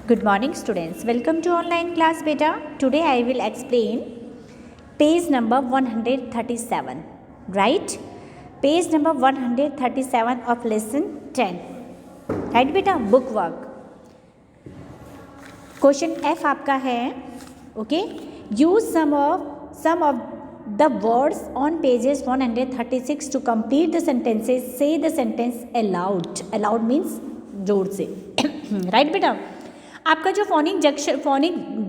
Good morning students. Welcome to online class beta. Today I will explain page number 137. Right? Page number 137 of lesson 10. Right beta? Book work. Question F आपका है. Okay? Use some of the words on pages 136 to complete the sentences. Say the sentence aloud. Aloud means जोर से. Right बेटा? आपका जो phonic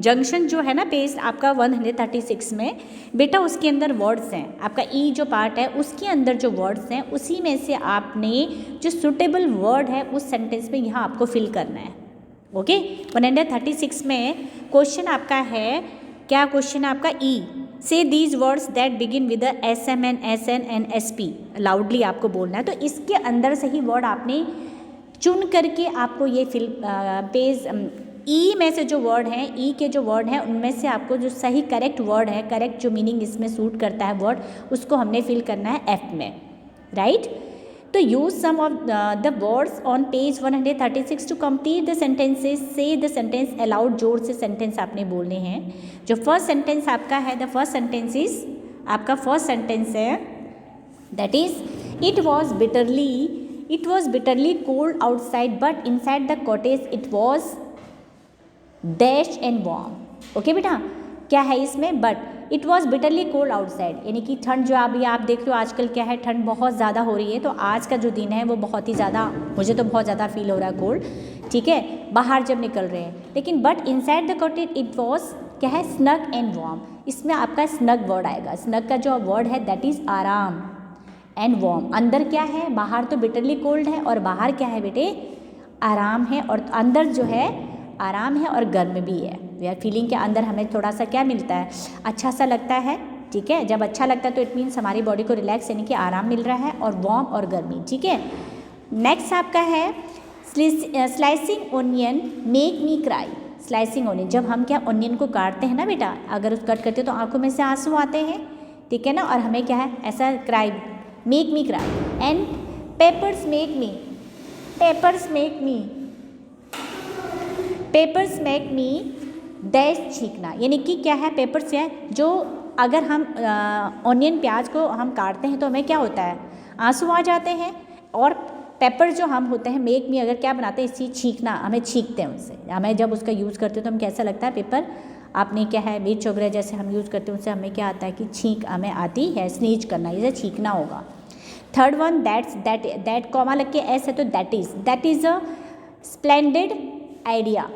junction जो है ना पेज आपका 136 में बेटा उसके अंदर वर्ड्स हैं. आपका ई जो पार्ट है उसके अंदर जो वर्ड्स हैं उसी में से आपने जो सुटेबल वर्ड है उस सेंटेंस में यहाँ आपको फिल करना है. ओके 136 में क्वेश्चन आपका है. क्या क्वेश्चन आपका ई say these words that begin with S M N S N N S P loudly आपको बोलना है. तो इसके अंदर से ही वर्ड आपने चुन करके आपको ये फिल पेज ई में से जो वर्ड हैं ई के जो वर्ड हैं उनमें से आपको जो सही करेक्ट वर्ड है करेक्ट जो मीनिंग इसमें सूट करता है वर्ड उसको हमने फिल करना है एफ में. राइट. तो use some of the words on page 136 to complete the sentences. Say the sentence aloud जोर से सेंटेंस आपने बोलने हैं. जो फर्स्ट सेंटेंस आपका है द फर्स्ट सेंटेंस इज आपका फर्स्ट सेंटेंस है that is It was bitterly cold outside, but inside the cottage it was dash and warm. Okay बेटा क्या है इसमें but it was bitterly cold outside यानी कि ठंड जो अभी आप देख रहे हो आजकल क्या है ठंड बहुत ज़्यादा हो रही है. तो आज का जो दिन है वो बहुत ही ज़्यादा मुझे तो बहुत ज़्यादा फील हो रहा है कोल्ड. ठीक है बाहर जब निकल रहे हैं लेकिन but inside the cottage it was क्या है स्नग एंड वार्म. इसमें आपका स्नग वर्ड आएगा. स्नग का जो वर्ड है दैट इज़ आराम एंड वार्म. अंदर क्या है बाहर तो बिटरली कोल्ड है और बाहर क्या है बेटे आराम है और अंदर जो है आराम है और गर्म भी है. वी आर फीलिंग के अंदर हमें थोड़ा सा क्या मिलता है अच्छा सा लगता है. ठीक है जब अच्छा लगता है तो इट मीन्स हमारी बॉडी को रिलैक्स यानी कि आराम मिल रहा है और वार्म और गर्मी. ठीक है नेक्स्ट आपका है slicing onion make me cry. Slicing onion जब हम क्या ओनियन को काटते हैं ना बेटा अगर उस कट करते हैं तो आंखों में से आंसू आते हैं. ठीक है ना और हमें क्या है ऐसा cry make me cry and peppers make me dash छींकना. यानी कि क्या है पेपर्स है जो अगर हम ऑनियन प्याज को हम काटते हैं तो हमें क्या होता है आंसू आ जाते हैं. और पेपर जो हम होते हैं मेक मी अगर क्या बनाते हैं इसी छींकना हमें छींकते हैं उनसे. हमें जब उसका यूज़ करते हैं तो हम कैसा लगता है पेपर आपने क्या है मिर्च वगैरह जैसे हम यूज़ करते हैं उससे हमें क्या आता है कि छींक हमें आती है. स्नीज करना जैसे छींकना होगा. थर्ड वन दैट कॉमा लग के ऐसे तो that is a splendid idea.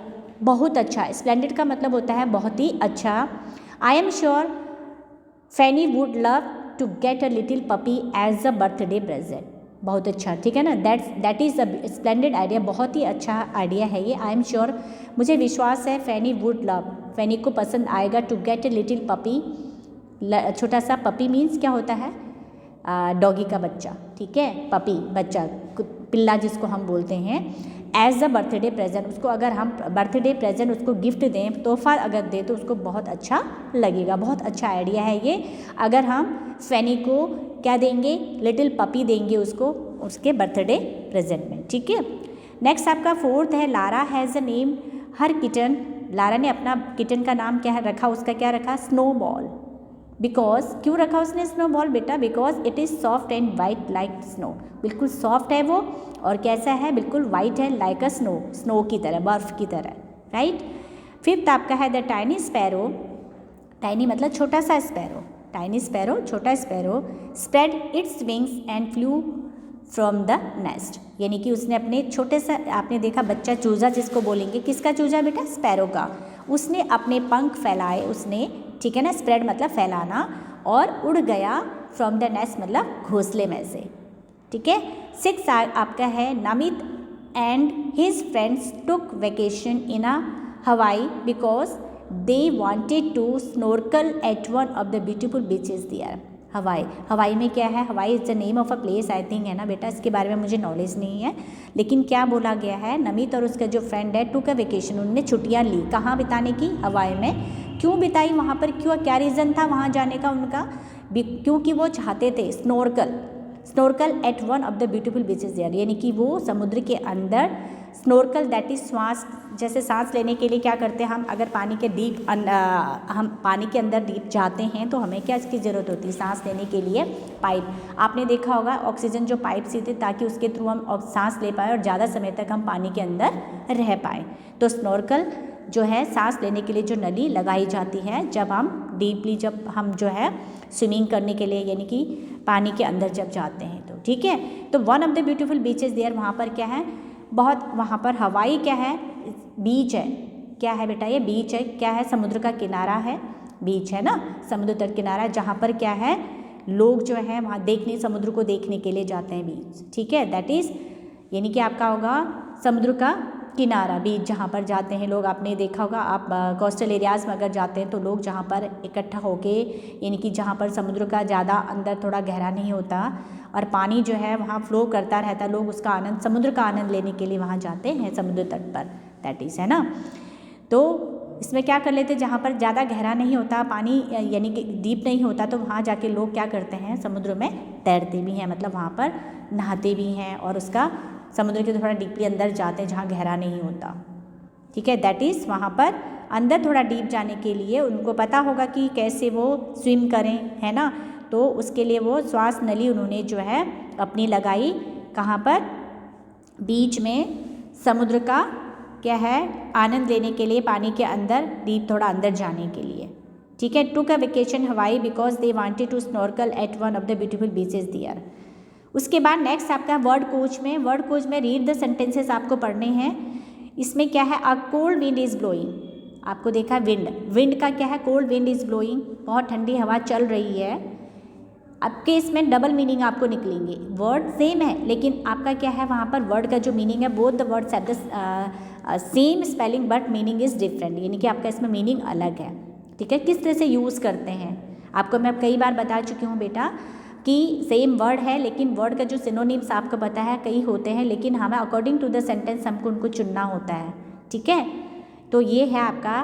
बहुत अच्छा. स्प्लेंडेड का मतलब होता है बहुत ही अच्छा. I am sure Fanny would love to get a little puppy as a birthday present. बहुत अच्छा. ठीक है ना that is a splendid idea. बहुत ही अच्छा आइडिया है ये. आई एम श्योर मुझे विश्वास है फैनी वुड लव फैनी को पसंद आएगा to get a little puppy. छोटा सा पपी मीन्स क्या होता है डॉगी का बच्चा. ठीक है पपी बच्चा पिल्ला जिसको हम बोलते हैं एज अ बर्थडे प्रेजेंट. उसको अगर हम बर्थडे प्रेजेंट उसको गिफ्ट दें तोहफा अगर दें तो उसको बहुत अच्छा लगेगा. बहुत अच्छा आइडिया है ये. अगर हम फैनी को क्या देंगे लिटिल पपी देंगे उसको उसके बर्थडे प्रेजेंट में. ठीक है नेक्स्ट आपका फोर्थ है Lara has a name her kitten. Lara ने अपना किटन का नाम क्या है रखा उसका क्या रखा स्नोबॉल. बिकॉज क्यों रखा उसने स्नोबॉल बेटा because it is soft and white like snow. बिल्कुल सॉफ्ट है वो और कैसा है बिल्कुल वाइट है लाइक अ स्नो की तरह बर्फ़ की तरह. राइट. फिफ्थ आपका है द टाइनी स्पैरो. टाइनी मतलब छोटा सा स्पैरो. टाइनी स्पैरो छोटा sparrow spread its wings and flu from the nest. यानी कि उसने अपने छोटे सा आपने देखा बच्चा चूज़ा जिसको बोलेंगे किसका चूज़ा बेटा स्पैरो का. उसने अपने पंख फैलाए उसने. ठीक है ना स्प्रेड मतलब फैलाना और उड़ गया फ्रॉम द नेस्ट मतलब घोंसले में से. ठीक है. सिक्स आपका है Namit and his friends took vacation in a Hawaii because they wanted to snorkel at one of the beautiful beaches there. Hawaii में क्या है Hawaii is the name of a place I think है ना बेटा. इसके बारे में मुझे नॉलेज नहीं है लेकिन क्या बोला गया है नमित और उसका जो फ्रेंड है टुक अ वेकेशन उन्होंने छुट्टियाँ ली कहाँ बिताने की हवाई में. क्यों बिताई वहाँ पर क्या रीज़न था वहाँ जाने का उनका क्योंकि वो चाहते थे snorkel at one of the beautiful beaches there. यानी कि वो समुद्र के अंदर स्नोर्कल दैट इज श्वास, जैसे सांस लेने के लिए क्या करते हैं हम, अगर पानी के हम पानी के अंदर डीप जाते हैं तो हमें क्या इसकी ज़रूरत होती है, सांस लेने के लिए पाइप। आपने देखा होगा ऑक्सीजन जो पाइप से थे ताकि उसके थ्रू हम सांस ले पाए और ज़्यादा समय तक हम पानी के अंदर रह पाए। तो स्नोर्कल जो है सांस लेने के लिए जो नली लगाई जाती है जब हम डीपली, जब हम जो है स्विमिंग करने के लिए यानी कि पानी के अंदर जब जाते हैं तो ठीक है। तो one of the beautiful beaches there, वहाँ पर क्या है, बहुत वहाँ पर हवाई क्या है, बीच है। क्या है बेटा, ये बीच है। क्या है, समुद्र का किनारा है, बीच है ना, समुद्र तट किनारा, जहाँ पर क्या है लोग जो है वहाँ देखने, समुद्र को देखने के लिए जाते हैं, बीच, ठीक है। दैट इज़ यानी कि आपका होगा समुद्र का किनारा, बीच, जहाँ पर जाते हैं लोग। आपने देखा होगा, आप कोस्टल एरियाज़ में अगर जाते हैं तो लोग जहाँ पर इकट्ठा होके, यानी कि जहाँ पर समुद्र का ज़्यादा अंदर थोड़ा गहरा नहीं होता और पानी जो है वहाँ फ्लो करता रहता है, लोग उसका आनंद, समुद्र का आनंद लेने के लिए वहाँ जाते हैं समुद्र तट पर, दैट इज़, है ना। तो इसमें क्या कर लेते हैं, जहाँ पर ज़्यादा गहरा नहीं होता पानी, यानी कि डीप नहीं होता, तो वहाँ जाके लोग क्या करते हैं, समुद्र में तैरते भी हैं, मतलब वहाँ पर नहाते भी हैं और उसका समुद्र के थोड़ा डीपली अंदर जाते हैं जहाँ गहरा नहीं होता, ठीक है। दैट इज़ वहाँ पर अंदर थोड़ा डीप जाने के लिए उनको पता होगा कि कैसे वो स्विम करें, है ना। तो उसके लिए वो श्वास नली उन्होंने जो है अपनी लगाई, कहाँ पर, बीच में, समुद्र का क्या है आनंद लेने के लिए, पानी के अंदर डीप थोड़ा अंदर जाने के लिए, ठीक है। Took a vacation Hawaii because they wanted to snorkel at one of the beautiful beaches there. उसके बाद नेक्स्ट आपका वर्ड कोच में रीड द सेंटेंसेस आपको पढ़ने हैं। इसमें क्या है, a cold wind is blowing, आपको देखा विंड का क्या है, कोल्ड विंड इज़ ब्लोइंग, बहुत ठंडी हवा चल रही है। आपके इसमें डबल मीनिंग आपको निकलेंगे, वर्ड सेम है लेकिन आपका क्या है वहाँ पर वर्ड का जो मीनिंग है, both the words have the same spelling but meaning is different, यानी कि आपका इसमें मीनिंग अलग है, ठीक है। किस तरह से यूज़ करते हैं आपको मैं कई बार बता चुकी हूँ बेटा कि सेम वर्ड है लेकिन वर्ड का जो सिनोनिम्स आपको पता है कई होते हैं, लेकिन हमें अकॉर्डिंग टू द सेंटेंस हमको उनको चुनना होता है, ठीक है। तो ये है आपका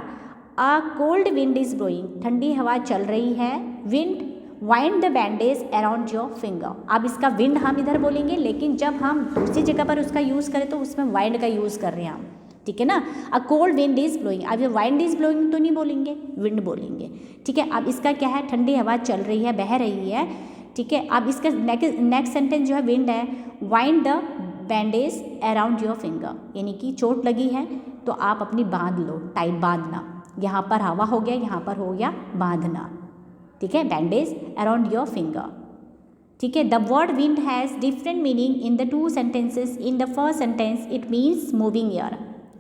अ कोल्ड विंड इज़ ब्लोइंग, ठंडी हवा चल रही है। Wind wind the bandage around your finger, अब इसका विंड हम इधर बोलेंगे लेकिन जब हम दूसरी जगह पर उसका यूज़ करें तो उसमें वाइंड का यूज़ कर रहे हैं हम, ठीक है ना। अ कोल्ड विंड इज़ ब्लोइंग, अब ये वाइंड इज़ ब्लोइंग तो नहीं बोलेंगे, विंड बोलेंगे, ठीक है। अब इसका क्या है, ठंडी हवा चल रही है, बह रही है, ठीक है। अब इसका नेक्स्ट सेंटेंस जो है विंड है, wind the bandage around your finger, यानी कि चोट लगी है तो आप अपनी बांध लो, टाइट बांधना, यहाँ पर हवा हो गया, यहाँ पर हो गया बांधना, ठीक है, बैंडेज अराउंड योर फिंगर, ठीक है। The word wind has different meaning in the two sentences. In the first sentence it means moving air,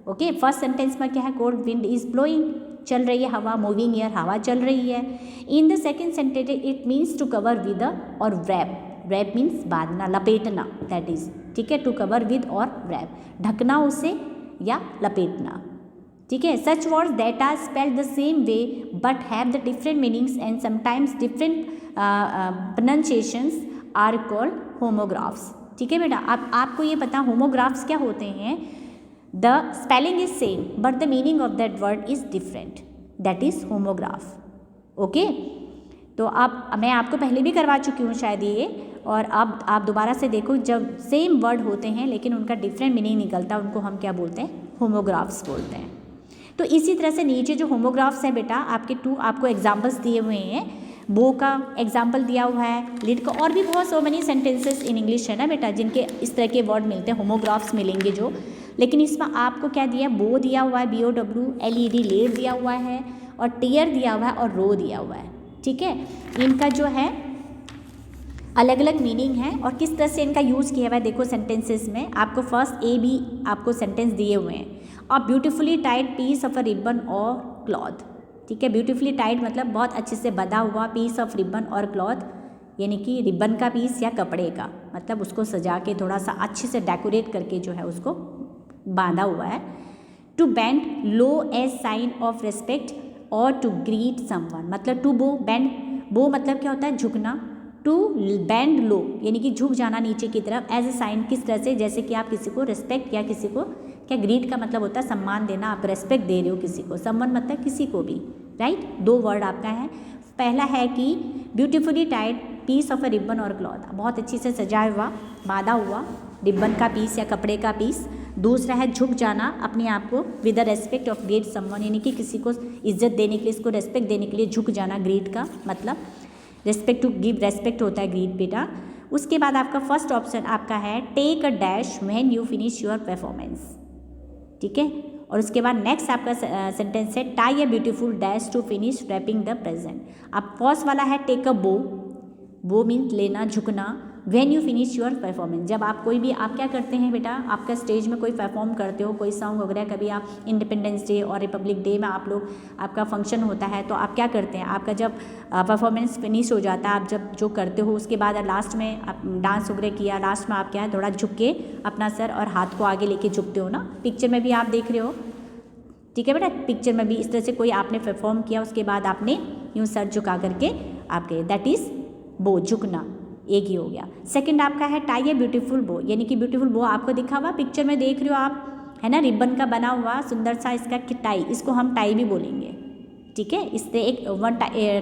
okay. First sentence में क्या है, कोल्ड विंड इज़ ब्लोइंग, चल रही है हवा, मूविंग एयर, हवा चल रही है। In the second sentence it means to cover with और रैप मीन्स बांधना, लपेटना, दैट इज, ठीक है, टू कवर विद और रैप, ढकना उसे या लपेटना, ठीक है। Such words that are spelled the same way but have the different meanings and sometimes different pronunciations are called homographs, ठीक है बेटा। अब आपको ये पता होमोग्राफ्स क्या होते हैं, the spelling is same but the meaning of that word is different, that is homograph, okay. तो अब मैं आपको पहले भी करवा चुकी हूँ शायद ये, और अब आप दोबारा से देखो, जब सेम वर्ड होते हैं लेकिन उनका डिफरेंट मीनिंग निकलता है उनको हम क्या बोलते हैं, होमोग्राफ्स बोलते हैं। तो इसी तरह से नीचे जो होमोग्राफ्स हैं बेटा आपके आपको एग्जाम्पल्स दिए हुए हैं, बो का एग्जाम्पल दिया हुआ है, लिड का, और भी बहुत so many sentences in English है ना बेटा जिनके इस तरह के वर्ड मिलते हैं, होमोग्राफ्स मिलेंगे जो, लेकिन इसमें आपको क्या दिया है, बो दिया हुआ है, BOW, LED लीड दिया हुआ है, और टीयर दिया हुआ है, और रो दिया हुआ है, ठीक है। इनका जो है अलग अलग मीनिंग है और किस तरह से इनका यूज़ किया हुआ है देखो सेंटेंसेस में। आपको फर्स्ट AB आपको सेंटेंस दिए हुए हैं, a beautifully tied piece of a ribbon और क्लॉथ, ठीक है। ब्यूटीफुली टाइड मतलब बहुत अच्छे से बंधा हुआ, पीस ऑफ रिबन और क्लॉथ यानी कि रिबन का पीस या कपड़े का, मतलब उसको सजा के थोड़ा सा अच्छे से डेकोरेट करके जो है उसको बांधा हुआ है। To bend low as sign of respect और टू ग्रीट समवन, मतलब टू बो, बेंड, बो मतलब क्या होता है, झुकना, टू बेंड लो यानी कि झुक जाना नीचे की तरफ, एज ए साइन किस तरह से, जैसे कि आप किसी को रिस्पेक्ट या किसी को, क्या ग्रीट का मतलब होता है सम्मान देना, आप रिस्पेक्ट दे रहे हो किसी को, समवन मतलब किसी को भी, राइट। दो वर्ड आपका है, पहला है कि beautifully tied piece of a ribbon और क्लॉथ, बहुत अच्छी से सजा हुआ, बांधा हुआ रिबन का पीस या कपड़े का पीस, दूसरा है झुक जाना अपने आप को, with the respect of great someone, यानी कि किसी को इज्जत देने के लिए, इसको रेस्पेक्ट देने के लिए झुक जाना, ग्रेट का मतलब रेस्पेक्ट, टू गिव रेस्पेक्ट होता है ग्रेट बेटा। उसके बाद आपका फर्स्ट ऑप्शन आपका है take a dash when you finish your performance, ठीक है। और उसके बाद नेक्स्ट आपका सेंटेंस है tie a beautiful dash to finish wrapping the present. अब फर्स्ट वाला है टेक अ बो मीन्स लेना, झुकना, when you finish your performance, जब आप कोई भी आप क्या करते हैं बेटा, आपका स्टेज में कोई परफॉर्म करते हो, कोई सॉन्ग वगैरह, कभी आप इंडिपेंडेंस डे और रिपब्लिक डे में आप लोग आपका फंक्शन होता है, तो आप क्या करते हैं, आपका जब परफॉर्मेंस फिनिश हो जाता है, आप जब जो करते हो उसके बाद लास्ट में आप डांस वगैरह किया, लास्ट में आप क्या है थोड़ा झुक के अपना सर और हाथ को आगे लेके झुकते हो ना, पिक्चर में भी आप देख रहे हो, ठीक है बेटा। पिक्चर में भी इस तरह से कोई आपने परफॉर्म किया, उसके बाद आपने यूँ सर झुका करके आप गए, दैट इज़ बो, झुकना, एक ही हो गया। सेकंड आपका है टाई ए ब्यूटीफुल बो, यानी कि ब्यूटीफुल बो आपको दिखा हुआ पिक्चर में देख रहे हो आप, है ना, रिबन का बना हुआ सुंदर सा इसका टाई, इसको हम टाई भी बोलेंगे, ठीक है। इससे एक वन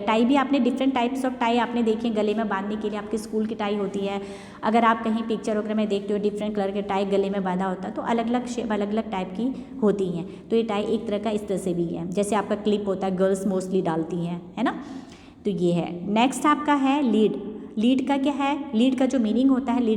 टाई भी आपने डिफरेंट टाइप्स ऑफ टाई आपने देखे गले में बांधने के लिए, आपके स्कूल की टाई होती है, अगर आप कहीं पिक्चर वगैरह में देखते हो डिफरेंट कलर के टाई गले में बांधा होता है, तो अलग अलग शेप अलग अलग टाइप की होती हैं। तो ये टाई एक तरह का इस तरह से भी है, जैसे आपका क्लिप होता है, गर्ल्स मोस्टली डालती हैं, है ना। तो ये है। नेक्स्ट आपका है लीड। लीड का क्या है, लीड का जो मीनिंग होता है, लीड